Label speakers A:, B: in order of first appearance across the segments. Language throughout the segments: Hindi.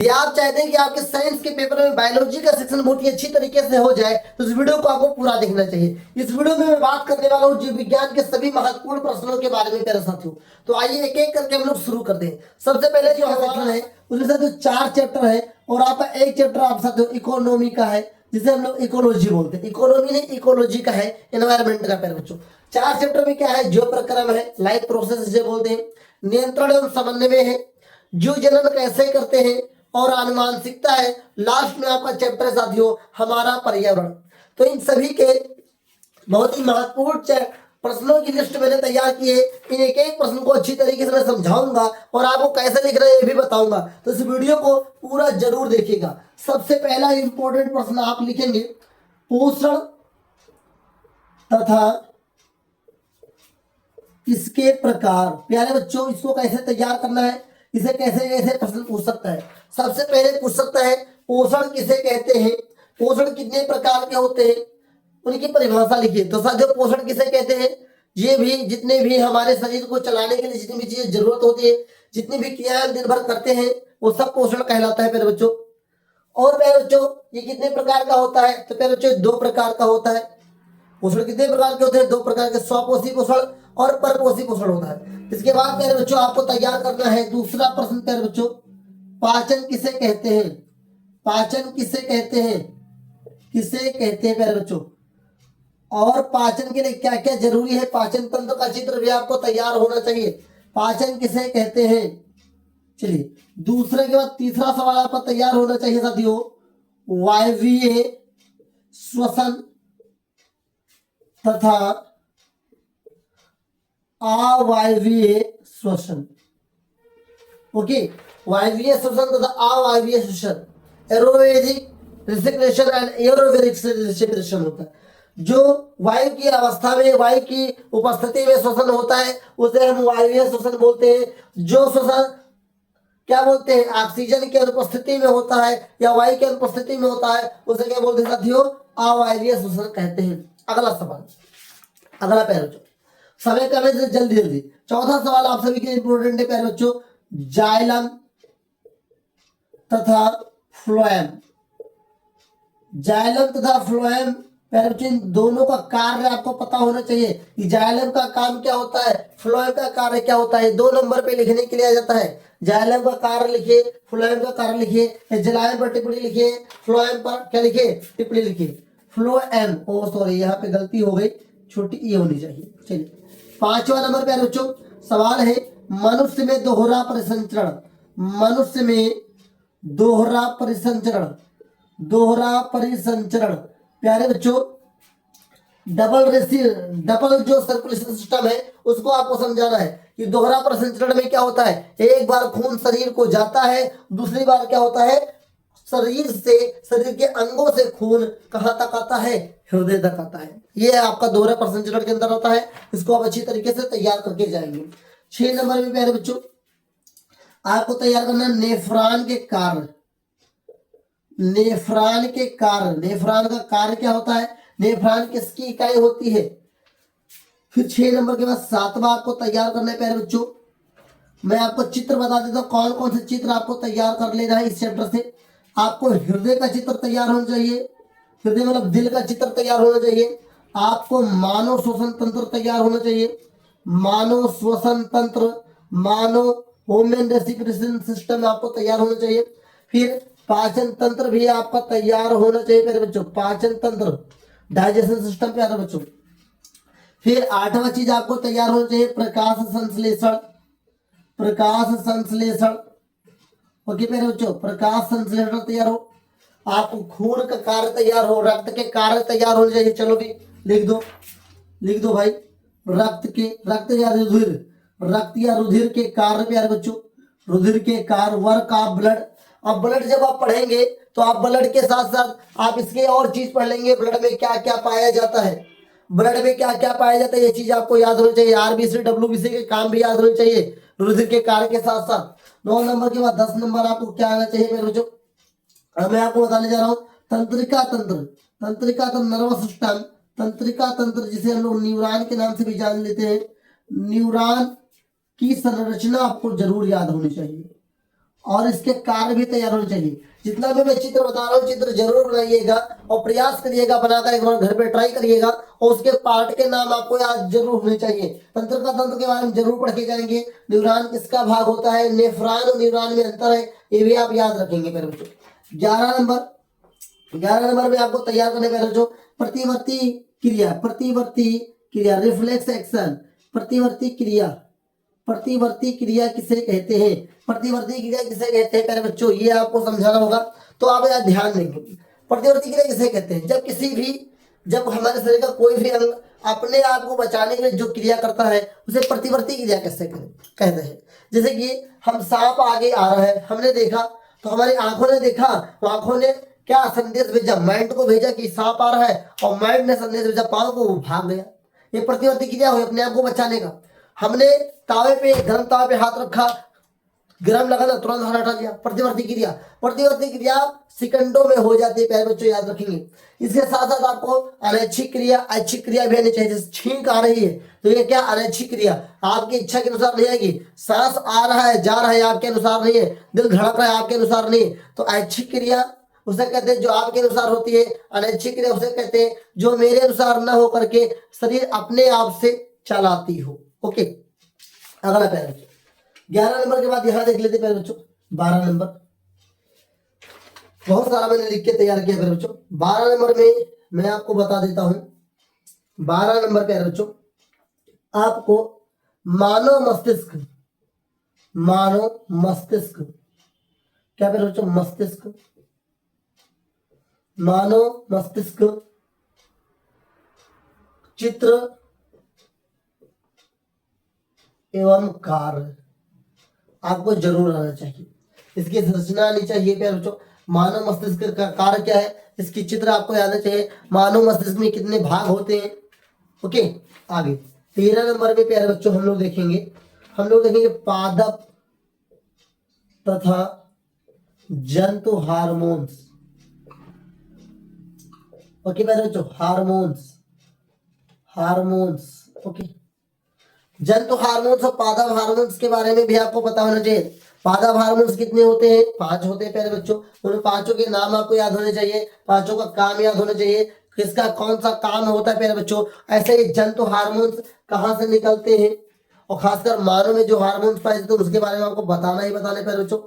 A: ये आप चाहते हैं कि आपके साइंस के पेपर में बायोलॉजी का सेक्शन बहुत ही अच्छी तरीके से हो जाए तो इस वीडियो को आपको पूरा देखना चाहिए। इस वीडियो में मैं बात करने वाला हूँ जीव विज्ञान के सभी महत्वपूर्ण प्रश्नों के बारे में प्यारे साथियों। तो आइए एक एक करके हम लोग शुरू करते हैं। सबसे पहले जो सेक्शन है उसमें साथियों 4 चैप्टर है और आपका एक चैप्टर आप साथियों इकोनॉमी का है, जिसे हम लोग इकोलॉजी बोलते हैं। इकोनॉमी नहीं, इकोलॉजी का है, एनवायरमेंट का प्यारे बच्चों। 4 चैप्टर में क्या है, जो प्रक्रम है, लाइफ प्रोसेस जिसे बोलते हैं, नियंत्रण एवं समन्वय है, जीव जनन कैसे करते हैं और आनुवांशिकता है। लास्ट में आपका चैप्टर है साथियों हमारा पर्यावरण। तो इन सभी के बहुत ही महत्वपूर्ण प्रश्नों की लिस्ट मैंने तैयार की है। इन एक एक प्रश्न को अच्छी तरीके से मैं समझाऊंगा और आपको कैसे लिखना है ये भी बताऊंगा। तो इस वीडियो को पूरा जरूर देखिएगा। सबसे पहला इंपॉर्टेंट प्रश्न आप लिखेंगे, पोषण तथा इसके प्रकार। प्यारे बच्चों, इसको कैसे तैयार करना है, इसे कैसे कैसे प्रश्न पूछ सकता है। सबसे पहले पूछ सकता है पोषण किसे कहते हैं, पोषण कितने प्रकार के होते हैं, उनकी परिभाषा लिखिए। तो साथियों पोषण किसे कहते हैं, ये भी जितने भी हमारे शरीर को चलाने के लिए जितनी भी चीजें जरूरत होती है, जितनी भी क्रियाएं दिन भर करते हैं, वो सब पोषण कहलाता है प्यारे बच्चों। और प्यारे बच्चों ये कितने प्रकार का होता है, तो प्यारे बच्चों 2 प्रकार का होता है। पोषण कितने प्रकार के होते हैं, 2 प्रकार के, स्वपोषी पोषण और परपोषी पोषण होता है। इसके बाद प्यारे बच्चों आपको तैयार करना है दूसरा प्रश्न प्यारे बच्चों, पाचन किसे कहते हैं, पाचन किसे कहते हैं, किसे कहते हैं प्यारे बच्चों, और पाचन के लिए क्या क्या जरूरी है, पाचन तंत्र का चित्र भी आपको तैयार होना चाहिए। पाचन किसे कहते हैं। चलिए दूसरे के बाद तीसरा सवाल आपका तैयार होना चाहिए साथियों, वायवीय श्वसन तथा अवायवीय श्वसन। ओके, वायवीय श्वसन तथा अवायवीय श्वसन, aerobic respiration and aerobic respiration होता है। जो वायु की अवस्था में, वायु की उपस्थिति में श्वसन होता है उसे हम वायवीय श्वसन बोलते हैं। जो श्वसन क्या बोलते हैं, ऑक्सीजन की अनुपस्थिति में होता है या वायु की अनुपस्थिति में होता है, उसे क्या बोलते हैं साथियों, अवायवीय श्वसन कहते हैं। अगला सवाल, अगला पैर बच्चों, समय कम है जल्दी जल्दी। चौथा सवाल आप सभी के लिए इंपोर्टेंट है पैर बच्चों, जाइलम तथा फ्लोएम। जाइलम तथा फ्लोएम पैर बच्चों, इन दोनों का कार्य आपको पता होना चाहिए कि जाइलम का काम क्या होता है, फ्लोएम का कार्य क्या होता है। 2 नंबर पे लिखने के लिए आ जाता है। जाइलम का कार्य लिखिए, फ्लोएम का कार्य लिखिए, जाइलम पर टिप्पणी लिखिए, फ्लोएम पर क्या लिखिए, टिप्पणी लिखिए। फ्लोएम, ओ सॉरी यहाँ पे गलती हो गई, छोटी ई होनी चाहिए। चलिए 5वां नंबर पे बच्चों सवाल है, मनुष्य में दोहरा परिसंचरण। मनुष्य में दोहरा परिसंचरण, दोहरा परिसंचरण प्यारे बच्चों, डबल जो सर्कुलेशन सिस्टम है उसको आपको समझाना है कि दोहरा परिसंचरण में क्या होता है। एक बार खून शरीर को जाता है, दूसरी बार क्या होता है, शरीर से, शरीर के अंगों से खून कहां तक आता है, हृदय तक आता है। ये आपका दोहरा परिसंचरण के अंदर होता है। इसको आप अच्छी तरीके से तैयार करके जाएंगे। 6 नंबर में प्यारे बच्चों आपको तैयार करना नेफ्रॉन के कार्य। नेफ्रॉन के कार्य, नेफ्रॉन का कार्य क्या होता है, नेफ्रॉन किसकी इकाई होती है। फिर 6 नंबर के बाद 7वां आपको तैयार करना है प्यारे बच्चों। मैं आपको चित्र बता देता हूँ कौन कौन से चित्र आपको तैयार कर लेना है इस चैप्टर से। आपको हृदय का चित्र तैयार होना चाहिए, हृदय मतलब दिल का चित्र तैयार होना चाहिए। आपको मानव श्वसन तंत्र तैयार होना चाहिए, मानव श्वसन तंत्र, मानव ह्यूमन रेस्पिरेशन सिस्टम आपको तैयार होना चाहिए। फिर पाचन तंत्र भी आपका तैयार होना चाहिए प्यारे बच्चों, पाचन तंत्र, डाइजेशन सिस्टम प्यारे बच्चों। फिर 8वां चीज आपको तैयार होना चाहिए प्रकाश संश्लेषण, प्रकाश संश्लेषण। ओके प्यारे बच्चों, प्रकाश संश्लेषण तैयार हो। आपको खून का कार्य तैयार हो, रक्त के कार्य तैयार होने चाहिए। चलो भी लिख दो, लिख दो भाई, रक्त के, रक्त या रुधिर, रक्त या रुधिर के कार्य प्यारे बच्चों, रुधिर के कार्य, वर्क ऑफ ब्लड। अब ब्लड जब आप पढ़ेंगे तो आप ब्लड के साथ साथ आप इसके और चीज पढ़ लेंगे, ब्लड में क्या क्या पाया जाता है, ब्लड में क्या क्या पाया जाता है, ये चीज आपको याद होनी चाहिए। आरबीसी डब्ल्यूबीसी के काम भी याद होने चाहिए रुधिर के कार्य के साथ साथ। 9 नंबर के बाद 10 नंबर आपको क्या आना चाहिए मेरे बच्चों, मैं आपको बताने जा रहा हूँ तंत्रिका तंत्र। तंत्रिका तंत्र नर्वस सिस्टम, तंत्रिका तंत्र जिसे हम लोग न्यूरॉन के नाम से भी जान लेते हैं। न्यूरॉन की संरचना आपको जरूर याद होनी चाहिए। और इसके कार्य भी तैयार होने चाहिए। जितना भी मैं चित्र बता रहा हूँ चित्र जरूर बनाइएगा और प्रयास करिएगा बनाकर, एक बार घर पे ट्राई करिएगा और उसके पार्ट के नाम आपको याद जरूर होने चाहिए। तंत्र का तंत्र के बारे में जरूर पढ़ के जाएंगे। न्यूरॉन किसका भाग होता है, नेफ्रॉन और न्यूरॉन में अंतर है, ये भी आप याद रखेंगे मेरे बच्चों। 11 नंबर में आपको तैयार करने मेरे बच्चों प्रतिवर्ती क्रिया रिफ्लेक्स एक्शन। प्रतिवर्ती क्रिया किसे कहते हैं, प्रतिवर्ती क्रिया किसे कहते हैं प्यारे बच्चों, ये आपको समझाना होगा, तो आप यार ध्यान देंगे। प्रतिवर्ती क्रिया किसे कहते हैं, जब हमारे शरीर का कोई भी अंग अपने आप को बचाने के लिए जो क्रिया करता है उसे प्रतिवर्ती क्रिया कहते हैं। जैसे कि हम सांप आगे आ रहा है, हमने देखा तो हमारी आंखों ने देखा, तो आंखों ने क्या संदेश भेजा, माइंड को भेजा कि सांप आ रहा है, और माइंड ने संदेश भेजा पाँव को, वो भाग गया। ये प्रतिवर्ती क्रिया हुई अपने आप को बचाने का। हमने गर्म तावे पे हाथ रखा, गर्म लगा ना, तुरंत हाथ हटा लिया, प्रतिवर्ती क्रिया सेकंडों में हो जाती है प्यारे बच्चों, याद रखेंगे। इसके साथ साथ आपको अनैच्छिक क्रिया भी आनी चाहिए। जैसे छींक आ रही है तो ये क्या, अनैच्छिक क्रिया, आपकी इच्छा के अनुसार नहीं आएगी। सांस आ रहा है जा रहा है आपके अनुसार नहीं है, दिल धड़क रहा है आपके अनुसार नहीं है, तो ऐच्छिक क्रिया उसे कहते हैं जो आपके अनुसार होती है। अनैच्छिक क्रिया उसे कहते हैं जो मेरे अनुसार न हो करके शरीर अपने आप से चलाती हो। ओके, अगला पैरा 11 नंबर के बाद यहां देख लेते हैं बच्चों 12 नंबर। बहुत सारा मैंने लिख के तैयार किया मेरे बच्चों। 12 नंबर में मैं आपको बता देता हूं, 12 नंबर पे बच्चों आपको मानव मस्तिष्क क्या मेरे बच्चों, मानव मस्तिष्क चित्र एवं कार्य आपको जरूर आना चाहिए। इसकी संरचना आनी चाहिए प्यारे बच्चों। मानव मस्तिष्क का कार्य क्या है, इसकी चित्र आपको याद आना चाहिए। मानव मस्तिष्क में कितने भाग होते हैं। ओके, आगे 13 नंबर में प्यारे बच्चों हम लोग देखेंगे पादप तथा जंतु हार्मोन्स। ओके प्यारे बच्चों, हार्मोन्स। ओके, जंतु हार्मोन्स और पादप हार्मोन्स के बारे में भी आपको पता होना चाहिए। पादप हार्मोन्स कितने होते हैं, 5 होते हैं प्यारे बच्चों। उन पांचों के नाम आपको याद होने चाहिए, पांचों का काम याद होना चाहिए, किसका कौन सा काम होता है प्यारे बच्चों। ऐसे ही जंतु हार्मोन्स कहाँ से निकलते हैं और खासकर मानव में जो हार्मोन्स पाए जाते हैं उसके बारे में आपको बताना ही बताना है प्यारे बच्चों।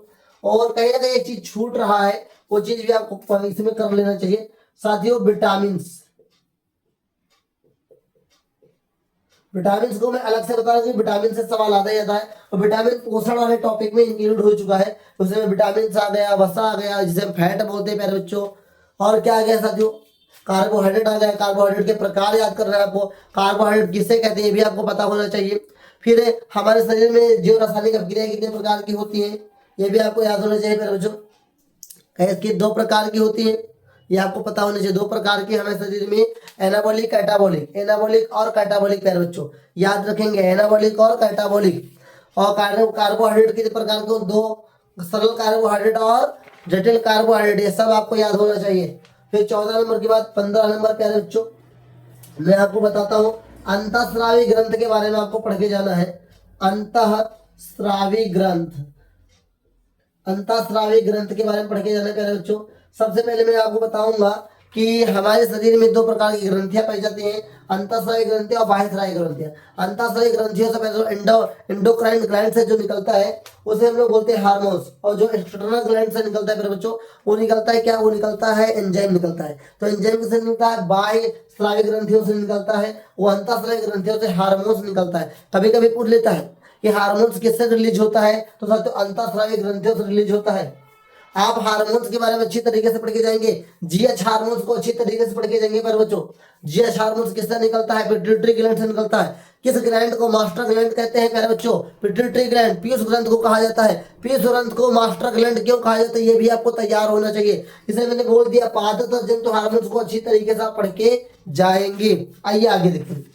A: और कहीं ना कहीं एक चीज छूट रहा है, वो चीज भी आपको इसमें कर लेना चाहिए साथियों, विटामिन को मैं अलग से बता रहा हूँ, विटामिन से सवाल आता ही आता है। और विटामिन पोषण वाले टॉपिक में इंक्लूड हो चुका है, उसमें विटामिन आ गया, वसा आ गया जिसे हम फैट बोलते हैं प्यारे बच्चों। और क्या आ गया साथियों, कार्बोहाइड्रेट आ गया। कार्बोहाइड्रेट के प्रकार याद कर रहे हैं आपको, कार्बोहाइड्रेट किसे कहते हैं ये भी आपको पता होना चाहिए। फिर हमारे शरीर में जीव रासायनिक अभिक्रिया कितने प्रकार की होती है ये भी आपको याद होना चाहिए प्यारे बच्चों। इसकी 2 प्रकार की होती है, ये आपको पता होना चाहिए। 2 प्रकार की हमारे शरीर में, एनाबॉलिक और कैटाबॉलिक प्यारे बच्चों याद रखेंगे, एनाबॉलिक और कैटाबॉलिक। और कार्बोहाइड्रेट कितने प्रकार के, 2 सरल कार्बोहाइड्रेट और जटिल कार्बोहाइड्रेट, ये सब आपको याद होना चाहिए। फिर 14 नंबर के बाद 15 नंबर प्यारे बच्चों मैं आपको बताता हूँ अंतःस्रावी ग्रंथ के बारे में आपको पढ़ के जाना है। अंतःस्रावी ग्रंथ के बारे में पढ़ के जाना है प्यारे बच्चों। सबसे पहले मैं आपको बताऊंगा कि हमारे शरीर में 2 प्रकार की ग्रंथियां पाई जाती हैं, अंतःस्रावी ग्रंथियां और बाह्यस्रावी ग्रंथियां। अंतःस्रावी ग्रंथियों से पहले एंडोक्राइन ग्लैंड से जो निकलता है उसे हम लोग बोलते हैं हार्मोन्स, और जो एक्सटर्नल ग्लैंड से निकलता है मेरे बच्चों वो निकलता है क्या, वो निकलता है एंजाइम निकलता है। तो एंजाइम किससे निकलता है, बाह्यस्रावी ग्रंथियों से निकलता है, वो अंतःस्रावी ग्रंथियों से हार्मोन्स निकलता है। कभी कभी पूछ लेता है कि हार्मोन्स किससे रिलीज होता है, तो साथियों अंतःस्रावी ग्रंथियों से रिलीज होता है। आप हार्मोन्स के बारे में अच्छी तरीके से पढ़ के जाएंगे, जीएच हार्मोन्स को अच्छी तरीके से पढ़ के जाएंगे पर बच्चों। जीएच हार्मोन्स किससे निकलता है, पिट्यूटरी ग्लैंड से निकलता है। किस ग्लैंड को मास्टर ग्लैंड कहते हैं प्यारे बच्चों, पिट्यूटरी ग्लैंड। पीयूष ग्रंथ को कहा जाता है, पीयूष ग्रंथ को मास्टर ग्लैंड क्यों कहा जाता है ये भी आपको तैयार होना चाहिए। इसे मैंने बोल दिया, पादप और जंतु हार्मोन्स को अच्छी तरीके से आप पढ़ के जाएंगे। आइए आगे देखते हैं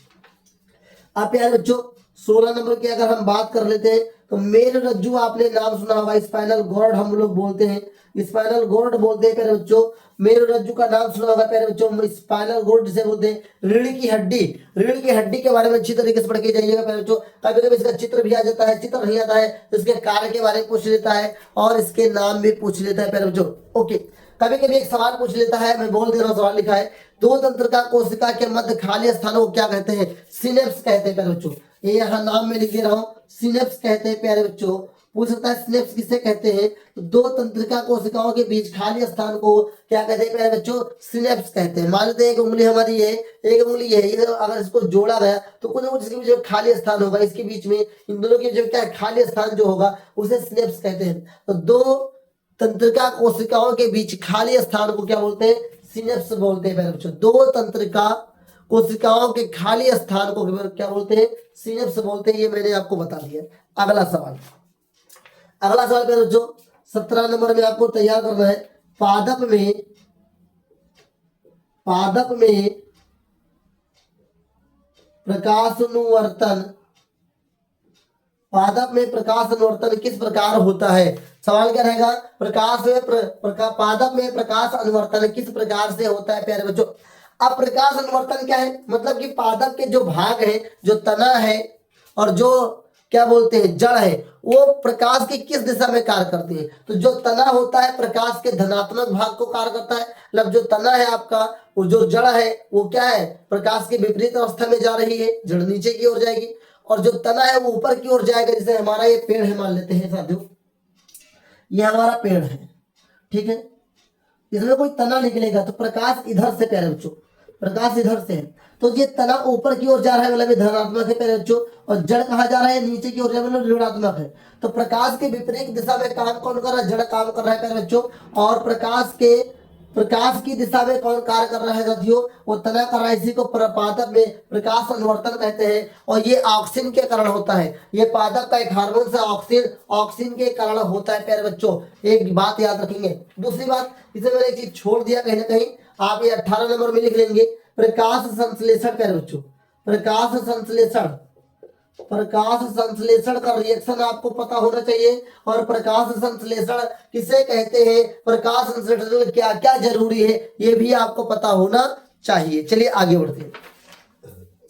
A: आप प्यारे बच्चों। 16 नंबर की अगर हम बात कर लेते हैं तो मेर रज्जु आपने नाम सुना होगा, स्पाइनल कॉर्ड हम लोग बोलते हैं, स्पाइनल कॉर्ड बोलते हैं प्यारे बच्चों। मेर रज्जु का नाम सुना होगा प्यारे बच्चों, स्पाइनल कॉर्ड जिसे बोलते हैं। रीढ़ की हड्डी, रीढ़ की हड्डी के बारे में अच्छी तरीके से पढ़ के जाइएगा प्यारे बच्चों। कभी कभी इसका चित्र भी आ जाता है, चित्र नहीं आता है तो इसके कार्य के बारे में पूछ लेता है और इसके नाम भी पूछ लेता है प्यारे बच्चों। ओके, कभी कभी एक सवाल पूछ लेता है, मैं बोल दे रहा हूँ सवाल लिखा है, दो तंत्रिका कोशिका के मध्य खाली स्थानों को क्या कहते हैं? सिनेप्स कहते हैं प्यारे बच्चों। ये यहाँ नाम में लिख दे रहा हूँ, सिनेप्स कहते हैं प्यारे बच्चों। पूछ सकता है सिनेप्स किसे कहते हैं? तो दो तंत्रिका कोशिकाओं के बीच खाली स्थान को क्या कहते हैं प्यारे बच्चों? सिनेप्स कहते हैं। मान लेते हैं एक उंगली हमारी है, एक उंगली है, ये अगर इसको जोड़ा गया तो कुछ ना कुछ इसके बीच में खाली स्थान होगा, इसके बीच में इन दोनों के जो क्या खाली स्थान जो होगा उसे सिनेप्स कहते हैं। तो दो तंत्रिका कोशिकाओं के बीच खाली स्थान को क्या बोलते हैं? सिनेप्स बोलते हैं प्यारे बच्चों। दो तंत्रिका कोशिकाओं के खाली स्थान को क्या बोलते हैं? सिनेप्स बोलते हैं। ये मैंने आपको बता दिया। अगला सवाल, अगला सवाल प्यारे बच्चों 17 नंबर में आपको तैयार करना है। पादप में प्रकाशानुवर्तन, पादप में प्रकाशानुवर्तन किस प्रकार होता है? सवाल क्या रहेगा? पादप में प्रकाश अनुवर्तन किस प्रकार से होता है प्यारे बच्चों? अब प्रकाश अनुवर्तन क्या है? मतलब कि पादप के जो भाग है, जो तना है और जो क्या बोलते हैं जड़ है, वो प्रकाश की किस दिशा में कार्य करती है? तो जो तना होता है प्रकाश के धनात्मक भाग को कार्य करता है। मतलब जो तना है आपका, वो जो जड़ है वो क्या है? प्रकाश के विपरीत अवस्था में जा रही है, जड़ नीचे की ओर जाएगी और जो तना है वो ऊपर की ओर जाएगा। जैसे हमारा ये पेड़ है, मान लेते हैं साथियों, ये हमारा पेड़ है, ठीक है, इसमें कोई तना निकलेगा तो प्रकाश इधर से प्यारे बच्चों, प्रकाश इधर से है, तो ये तना ऊपर की ओर जा रहा है, मतलब ये धनात्मक है प्यारे बच्चों, और जड़ कहाँ जा रहा है? नीचे की ओर जा रहा है, मतलब ऋणात्मक है। तो प्रकाश के विपरीत दिशा में काम कौन कर रहा है? जड़ काम कर रहा है प्यारे बच्चों। और प्रकाश की दिशा में कौन कार्य कर रहा है साथियों? वो तना कर रहा है। इसी को पादप में प्रकाश अनुवर्तन कहते हैं और ये ऑक्सीजन के कारण होता है। ये पादप का एक हार्मोन से ऑक्सीजन के कारण होता है प्यारे बच्चों। एक बात याद रखेंगे। दूसरी बात, इसे मैंने एक चीज छोड़ दिया कहीं ना कहीं, आप ये 18 नंबर में लिख लेंगे, प्रकाश संश्लेषण प्यारे बच्चों। प्रकाश संश्लेषण का रिएक्शन आपको पता होना चाहिए। और प्रकाश संश्लेषण किसे कहते हैं? प्रकाश संश्लेषण में क्या क्या जरूरी है ये भी आपको पता होना चाहिए। चलिए आगे बढ़ते हैं।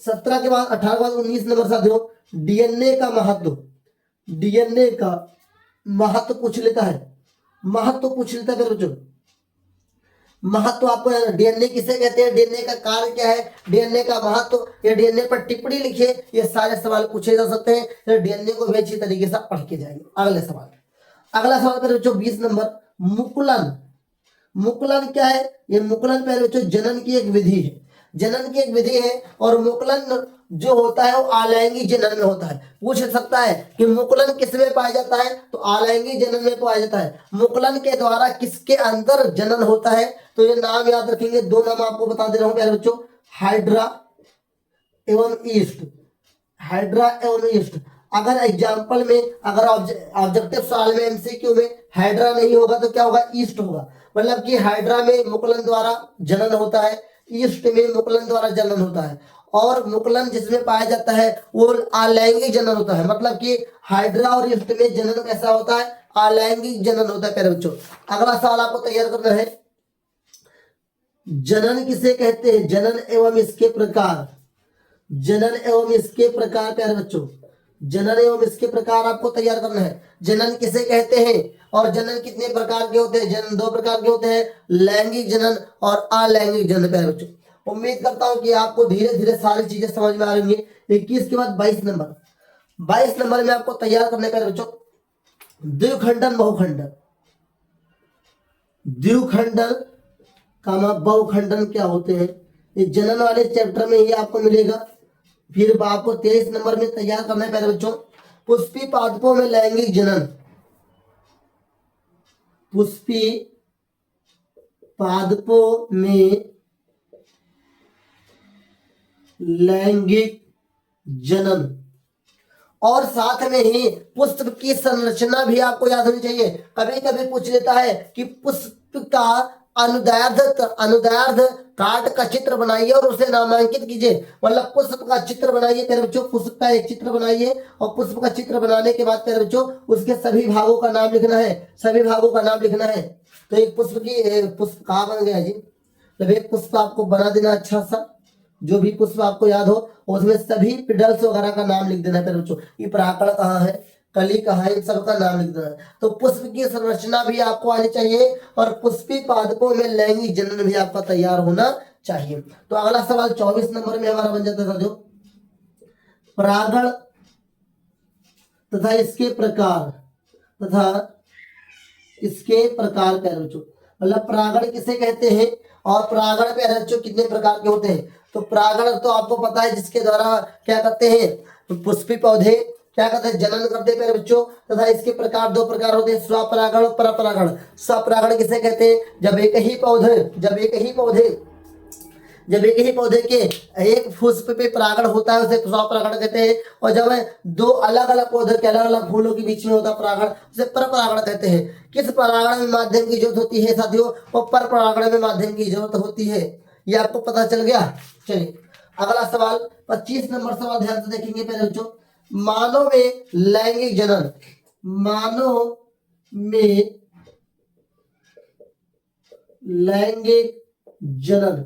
A: 17 के बाद 18 के बाद 19 नंबर साथियों, डीएनए का महत्व, डीएनए का महत्व पूछ लेता है, महत्व पूछ लेता है बच्चों। महत्व आपको, डीएनए किसे कहते हैं, डीएनए का कार्य क्या है, डीएनए का महत्व, या डीएनए पर टिप्पणी लिखिए, ये सारे सवाल पूछे जा सकते हैं। तो डीएनए को भी अच्छी तरीके से पढ़ के जाएंगे। अगला सवाल पर बच्चों 20 नंबर, मुकुलन। मुकुलन क्या है? ये मुकुलन पहले बच्चों जनन की एक विधि है, जनन की एक विधि है। और मुकुलन जो होता है वो आलैंगिक जनन में होता है। पूछ सकता है कि मुकुलन किस में पाया जाता है? तो आलैंगिक जनन में पाया जाता है। मुकुलन के द्वारा किसके अंदर जनन होता है? तो ये नाम याद रखेंगे, दो नाम आपको बता दे रहा हूं प्यारे बच्चों, हाइड्रा एवं ईस्ट, हाइड्रा एवं ईस्ट। अगर एग्जाम्पल में, अगर ऑब्जेक्टिव सवाल में एमसीक्यू में हाइड्रा नहीं होगा तो क्या होगा? ईस्ट होगा। मतलब कि हाइड्रा में मुकुलन द्वारा जनन होता है, ईस्ट में मुकुलन द्वारा जनन होता है। और मुकुलन जिसमें पाया जाता है वो अलैंगिक जनन होता है। मतलब कि हाइड्रा और ईस्ट में जनन कैसा होता है? अलैंगिक जनन होता है प्यारे बच्चों। अगला सवाल आपको तैयार करना है, जनन किसे कहते हैं? जनन एवं इसके प्रकार, जनन एवं इसके प्रकार प्यारे बच्चों, जनन एवं इसके प्रकार आपको तैयार करना है। जनन किसे कहते हैं और जनन कितने प्रकार के होते हैं? जनन दो प्रकार के होते हैं, लैंगिक जनन और अलैंगिक जनन प्यारे बच्चों। उम्मीद करता हूं कि आपको धीरे धीरे सारी चीजें समझ में आ रही है। 21 के बाद 22 नंबर, 22 नंबर में आपको तैयार करने प्यारे बच्चों, द्विखंडन बहुखंडन, द्विखंडन कामा बहुखंडन क्या होते हैं, ये जनन वाले चैप्टर में ही आपको मिलेगा। फिर आपको 23 नंबर में तैयार करना है प्यारे बच्चों, पुष्पी पादपों में लैंगिक जनन, पुष्पी पादपों में लैंगिक जनन। और साथ में ही पुष्प की संरचना भी आपको याद होनी चाहिए। कभी कभी पूछ लेता है कि पुष्प का अनुदैर्ध्य कार्ड का चित्र बनाइए और उसे नामांकित कीजिए। मतलब पुष्प का चित्र बनाइए प्यारे बच्चों, पुष्प का एक चित्र बनाइए और पुष्प का चित्र बनाने के बाद प्यारे बच्चों उसके सभी भागों का नाम लिखना है, सभी भागों का नाम लिखना है। तो एक पुष्प कहाँ बन गया जी, तो एक पुष्प आपको बना देना अच्छा सा, जो भी पुष्प आपको याद हो उसमें सभी पेडल्स वगैरह का नाम लिख देना प्यारे बच्चों। ये परागण कहाँ है, कली कहाँ है, इन सब का नाम लिख देना है। तो पुष्प की संरचना भी आपको आनी चाहिए और पुष्पी पादपों में लैंगिक जनन भी आपका तैयार होना चाहिए। तो अगला सवाल 24 नंबर में हमारा बन जाता था जो परागण तथा इसके प्रकार प्यारे बच्चों, मतलब परागण किसे कहते हैं और परागण प्यारे बच्चों कितने प्रकार के होते हैं। तो परागण तो आपको पता है जिसके द्वारा क्या करते हैं, पुष्पी पौधे क्या कहते हैं, जनन करते हैं प्यारे बच्चों। तथा इसके प्रकार दो प्रकार होते हैं, स्वपरागण और परपरागण। स्वपरागण किसे कहते हैं, जब एक ही पौधे के एक पुष्प पे परागण होता है उसे स्वपरागण कहते हैं। और जब दो अलग अलग पौधे के अलग अलग फूलों के बीच में होता है परागण, उसे परपरागण कहते हैं। किस परागण में माध्यम की जरूरत होती है साथियों, और परपरागण में माध्यम की जरूरत होती है, ये आपको पता चल गया। चलिए अगला सवाल 25 नंबर सवाल ध्यान से देखेंगे पहले बच्चों। मानव में लैंगिक जनन, मानव में लैंगिक जनन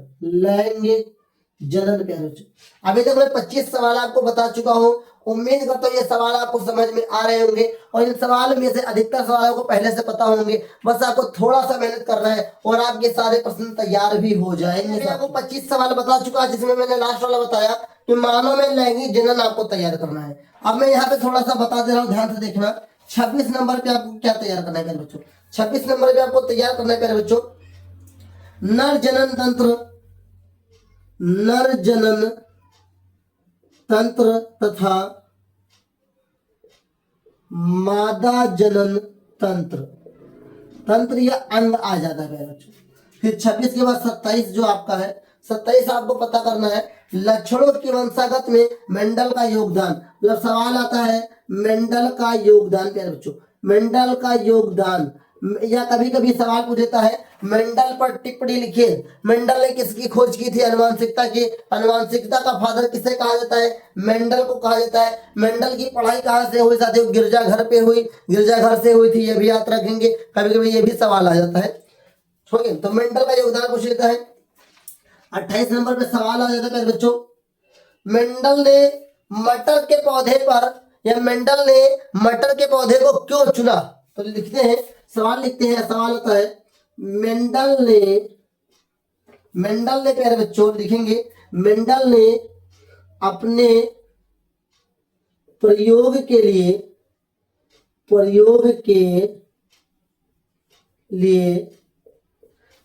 A: प्यारे बच्चों। अभी तक मैं 25 सवाल आपको बता चुका हूं, उम्मीद करता हूं ये सवाल आपको समझ में आ रहे होंगे और इन सवाल में से अधिकतर सवालों को पहले से पता होंगे। बस आपको थोड़ा सा मेहनत करना है और आपके सारे प्रश्न तैयार भी हो जाएंगे। मैं आपको 25 सवाल बता चुका जिसमें मैंने लास्ट वाला बताया कि मानव में लैंगिक जनन आपको तैयार करना है। अब मैं यहाँ पे थोड़ा सा बता दे रहा हूँ, ध्यान से देखना। 26 नंबर पे आपको क्या तैयार करना है प्यारे बच्चों, 26 नंबर पे आपको तैयार करना है प्यारे बच्चों नर जनन तंत्र तथा मादा जनन तंत्र या अंग आ जाता है प्यारे बच्चों। फिर 26 के बाद 27 जो आपका है, 27 आपको पता करना है लक्षणों की वंशागत में मेंडल का योगदान। मतलब सवाल आता है मेंडल का योगदान प्यारे बच्चों, मेंडल का योगदान। या कभी कभी सवाल पूछ देता है मेंडल पर टिप्पणी लिखिए। मेंडल ने किसकी खोज की थी, अनुवांशिकता की। अनुवांशिकता का फादर किसे कहा जाता है, मेंडल को कहा जाता है। मेंडल की पढ़ाई कहाँ से हुई साथियों, गिरजाघर पे हुई, गिरजाघर से हुई थी, ये भी याद रखेंगे, कभी कभी ये भी सवाल आ जाता है। ठीक है, तो मेंडल का योगदान पूछ लेता है। 28 नंबर पे सवाल आ जाता है बच्चों मेंडल ने मटर के पौधे पर या मेंडल ने मटर के पौधे को क्यों चुना। तो लिखते हैं, सवाल लिखते हैं, सवाल होता है मेंडल ने प्यारे बच्चों लिखेंगे मेंडल ने अपने प्रयोग के लिए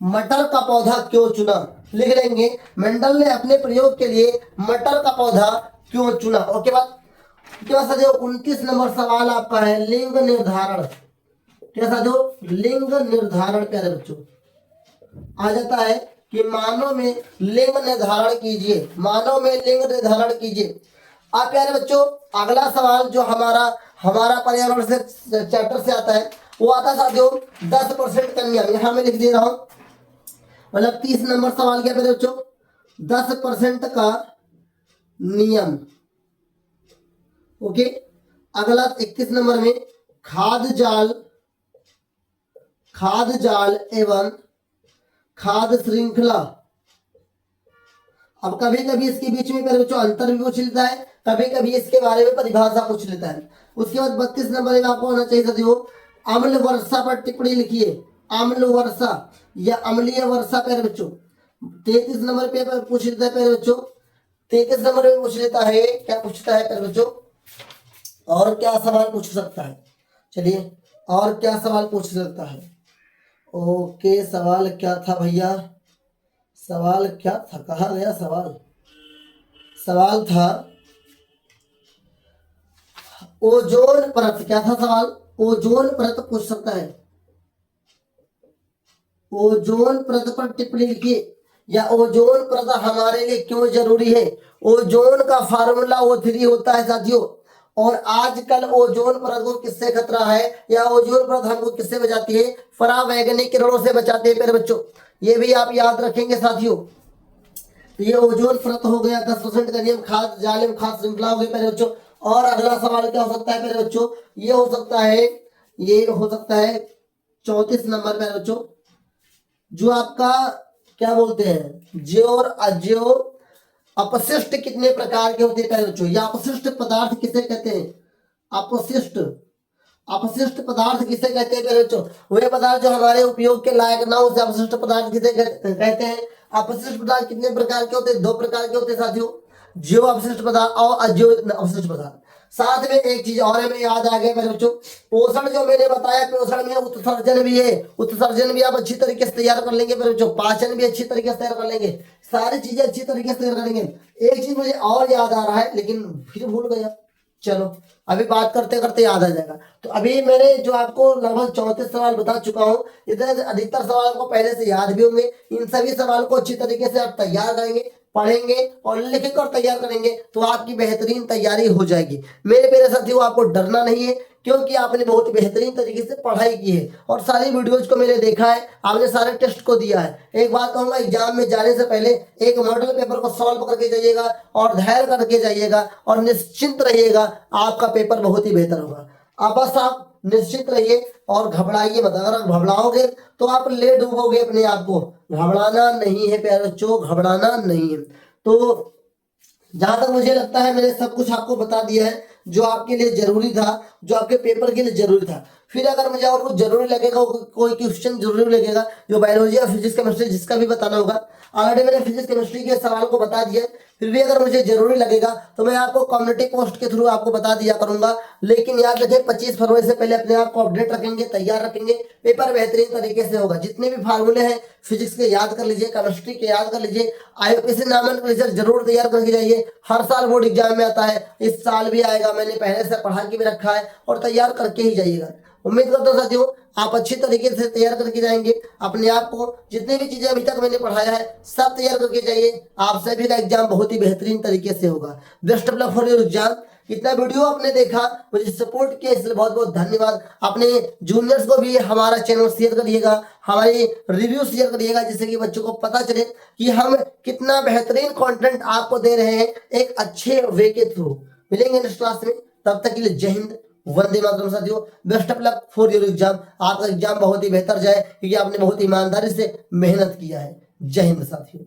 A: मटर का पौधा क्यों चुना। लिख लेंगे मेंडल ने अपने प्रयोग के लिए मटर का पौधा क्यों चुना। ओके बाद साथियों 29 नंबर सवाल आपका है लिंग निर्धारण। क्या साथियों, लिंग निर्धारण प्यारे बच्चों आ जाता है कि मानव में लिंग निर्धारण कीजिए, मानव में लिंग निर्धारण कीजिए। आप प्यारे बच्चों अगला सवाल जो हमारा पर्यावरण से चैप्टर से आता है वो आता है साथियों 10% का नियम। यहां मैं लिख दे रहा हूं, मतलब 30 नंबर सवाल क्या प्यारे बच्चों 10% का नियम। ओके, अगला 31 नंबर में खाद जाल एवं खाद श्रृंखला। अब कभी कभी इसके बीच में प्यारे बच्चों अंतर भी पूछ लेता है, कभी कभी इसके बारे में परिभाषा पूछ लेता है। उसके बाद 32 नंबर में आपको होना चाहिए साथियों अम्ल वर्षा पर टिप्पणी लिखिए। अम्ल वर्षा या अम्लीय वर्षा प्यारे बच्चों 33 नंबर पे पूछ लेता है प्यारे बच्चों। 33 नंबर में पूछ लेता है, क्या पूछता है प्यारे बच्चों, और क्या सवाल पूछ सकता है। चलिए और क्या सवाल पूछ सकता है। ओके, सवाल क्या था भैया, सवाल क्या था, कहा गया सवाल था ओजोन परत। क्या था सवाल, ओजोन परत पूछ सकता है। ओजोन परत पर टिप्पणी लिखिए या ओजोन परत हमारे लिए क्यों जरूरी है। ओजोन का फार्मूला O3 होता है साथियों, और आजकल ओजोन परत को किससे खतरा है, या ओजोन परत हमको किससे बचाती है, परावैंगनिक किरणों से बचाती है प्यारे बच्चों। ये भी आप याद रखेंगे साथियों। तो ये ओजोन परत हो गया, 10% का नियम, खाद जालिम खाद श्रृंखला हो गई प्यारे बच्चों। और अगला सवाल क्या हो सकता है प्यारे बच्चों, ये हो सकता है, ये हो सकता है 34 नंबर प्यारे बच्चों, जो आपका क्या बोलते हैं, ज्यो और अज्यो अपशिष्ट कितने प्रकार के होते हैं प्यारे बच्चों। या अपशिष्ट पदार्थ किसे कहते हैं, अपशिष्ट, अपशिष्ट पदार्थ किसे कहते हैं प्यारे बच्चों, वे पदार्थ जो हमारे उपयोग के लायक ना हो, उसे अपशिष्ट पदार्थ किसे कहते हैं। अपशिष्ट पदार्थ कितने प्रकार के होते हैं, 2 प्रकार के होते हैं साथियों, ज्यो अपशिष्ट पदार्थ और अज्यो अपशिष्ट पदार्थ। साथ में एक चीज और हमें याद आ गया मेरे बच्चों, पोषण जो मैंने बताया, पोषण में उत्सर्जन भी है, उत्सर्जन भी आप अच्छी तरीके से तैयार कर लेंगे मेरे बच्चों, पाचन भी अच्छी तरीके से तैयार कर लेंगे, सारी चीजें अच्छी तरीके से तैयार करेंगे। एक चीज मुझे और याद आ रहा है लेकिन फिर भूल गया, चलो अभी बात करते करते याद आ जाएगा। तो अभी मैंने जो आपको लगभग 34 सवाल बता चुका हूँ, इधर अधिकतर सवाल आपको पहले से याद भी होंगे। इन सभी सवाल को अच्छी तरीके से आप तैयार करेंगे, पढ़ेंगे और लिख कर तैयार करेंगे तो आपकी बेहतरीन तैयारी हो जाएगी। मेरे प्यारे साथियों, आपको डरना नहीं है क्योंकि आपने बहुत बेहतरीन तरीके से पढ़ाई की है और सारी वीडियोज को मैंने देखा है, आपने सारे टेस्ट को दिया है। एक बात कहूंगा, एग्जाम में जाने से पहले एक मॉडल पेपर को सॉल्व करके जाइएगा और धैर्य करके जाइएगा और निश्चिंत रहिएगा, आपका पेपर बहुत ही बेहतर होगा। अब बस आप निश्चित रहिए और घबराइए मत, अगर आप घबराओगे तो आप ले डूबोगे अपने आप को। घबराना नहीं है प्यारे बच्चों, घबराना नहीं है। तो जहां तक मुझे लगता है मैंने सब कुछ आपको बता दिया है जो आपके लिए जरूरी था, जो आपके पेपर के लिए जरूरी था। फिर अगर मुझे और कुछ जरूरी लगेगा, कोई क्वेश्चन जरूरी लगेगा जो बायोलॉजी या फिजिक्स केमिस्ट्री जिसका भी बताना होगा, ऑलरेडी मैंने फिजिक्स केमिस्ट्री के सवाल को बता दिया है, फिर भी अगर मुझे जरूरी लगेगा तो मैं आपको कम्युनिटी पोस्ट के थ्रू आपको बता दिया करूंगा। लेकिन याद रखें 25 फरवरी से पहले अपने आप को अपडेट रखेंगे, तैयार रखेंगे, पेपर बेहतरीन तरीके से होगा। जितने भी फार्मूले हैं फिजिक्स के याद कर लीजिए, केमिस्ट्री के याद कर लीजिए, IUPAC नामांकन का रिजल्ट जरूर तैयार करके जाइए। हर साल बोर्ड एग्जाम में आता है, इस साल भी आएगा, मैंने पहले से पढ़ा के भी रखा है और तैयार करके ही जाइएगा। उम्मीद करता हूँ साथियों आप अच्छी तरीके से तैयार करके जाएंगे अपने आप को। जितनी भी चीजें अभी तक मैंने पढ़ाया है सब तैयार करके जाइए, आप सभी का एग्जाम बहुत ही बेहतरीन तरीके से होगा। Best of luck for your exam. इतना वीडियो आपने देखा, मुझे सपोर्ट किया, इसलिए बहुत बहुत धन्यवाद। अपने जूनियर्स को भी हमारा चैनल शेयर करिएगा, हमारी रिव्यू शेयर करिएगा, जिससे कि बच्चों को पता चले कि हम कितना बेहतरीन कंटेंट आपको दे रहे हैं एक अच्छे वे के थ्रू। मिलेंगे नेक्स्ट क्लास में, तब तक के लिए जय हिंद, वंदे मातरम साथियों। Best of luck for your exam. आपका एग्जाम बहुत ही बेहतर जाए क्योंकि आपने बहुत ईमानदारी से मेहनत किया है। जय हिंद साथियों।